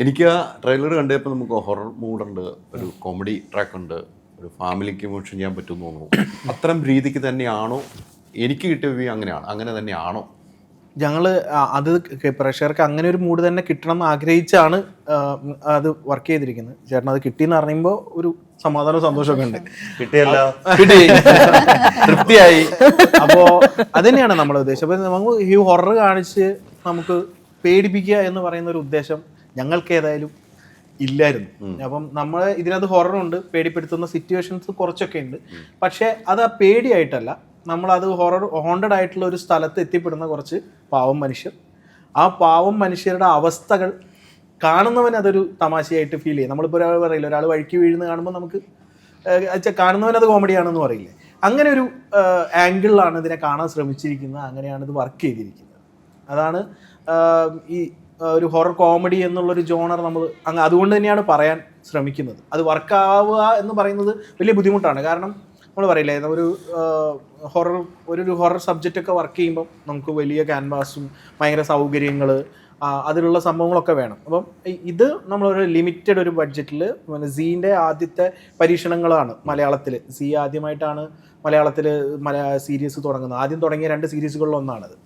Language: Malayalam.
എനിക്ക് ആ ട്രെയിലർ കണ്ടപ്പോൾ നമുക്ക് ഹൊറർ മൂഡുണ്ട്, ഒരു കോമഡി ട്രാക്ക് ഉണ്ട്, ഒരു ഫാമിലിക്ക് മോഷൻ ചെയ്യാൻ പറ്റുമെന്ന് തോന്നുന്നു. അത്തരം രീതിക്ക് തന്നെയാണോ എനിക്ക് കിട്ടിയ വ്യൂ? അങ്ങനെ തന്നെയാണോ? ഞങ്ങൾ അത് പ്രേക്ഷകർക്ക് അങ്ങനെ ഒരു മൂഡ് തന്നെ കിട്ടണം എന്ന് ആഗ്രഹിച്ചാണ് അത് വർക്ക് ചെയ്തിരിക്കുന്നത്. ചേട്ടൻ അത് കിട്ടിയെന്ന് പറയുമ്പോൾ ഒരു സമാധാനവും സന്തോഷമൊക്കെ ഉണ്ട്. കിട്ടിയല്ലോ, കിട്ടി, തൃപ്തിയായി. അപ്പോൾ അത് തന്നെയാണ് നമ്മുടെ ഉദ്ദേശം. അപ്പം നമുക്ക് ഈ ഹൊറർ കാണിച്ച് നമുക്ക് പേടിപ്പിക്കുക എന്ന് പറയുന്ന ഒരു ഉദ്ദേശം ഞങ്ങൾക്ക് ഏതായാലും ഇല്ലായിരുന്നു. അപ്പം നമ്മൾ ഇതിനകത്ത് ഹൊററുണ്ട്, പേടിപ്പെടുത്തുന്ന സിറ്റുവേഷൻസ് കുറച്ചൊക്കെ ഉണ്ട്. പക്ഷേ അത് ആ പേടിയായിട്ടല്ല, നമ്മളത് ഹോണ്ടഡ് ആയിട്ടുള്ള ഒരു സ്ഥലത്ത് എത്തിപ്പെടുന്ന കുറച്ച് പാവം മനുഷ്യർ. ആ പാവം മനുഷ്യരുടെ അവസ്ഥകൾ കാണുന്നവൻ അതൊരു തമാശയായിട്ട് ഫീൽ ചെയ്യും. നമ്മളിപ്പോൾ ഒരാൾ പറയില്ല, ഒരാൾ വഴിക്ക് വീഴുന്ന കാണുമ്പോൾ നമുക്ക് കാണുന്നവൻ അത് കോമഡിയാണെന്ന് പറയില്ലേ, അങ്ങനെ ഒരു ആംഗിളിലാണ് ഇതിനെ കാണാൻ ശ്രമിച്ചിരിക്കുന്നത്. അങ്ങനെയാണ് ഇത് വർക്ക് ചെയ്തിരിക്കുന്നത്. അതാണ് ഈ ഒരു ഹൊറർ കോമഡി എന്നുള്ളൊരു ജോണർ നമ്മൾ അതുകൊണ്ട് തന്നെയാണ് പറയാൻ ശ്രമിക്കുന്നത്. അത് വർക്കാവുക എന്ന് പറയുന്നത് വലിയ ബുദ്ധിമുട്ടാണ്. കാരണം നമ്മൾ പറയില്ലേ, ഒരു ഹൊറർ സബ്ജക്റ്റൊക്കെ വർക്ക് ചെയ്യുമ്പം നമുക്ക് വലിയ ക്യാൻവാസും ഭയങ്കര സൗകര്യങ്ങൾ അതിലുള്ള സംഭവങ്ങളൊക്കെ വേണം. അപ്പം ഇത് നമ്മളൊരു ലിമിറ്റഡ് ഒരു ബഡ്ജറ്റിൽ സീൻ്റെ ആദ്യത്തെ പരീക്ഷണങ്ങളാണ് മലയാളത്തിൽ. സീ ആദ്യമായിട്ടാണ് മലയാളത്തിൽ സീരീസ് തുടങ്ങുന്നത്. ആദ്യം തുടങ്ങിയ 2 സീരീസുകളിലൊന്നാണത്.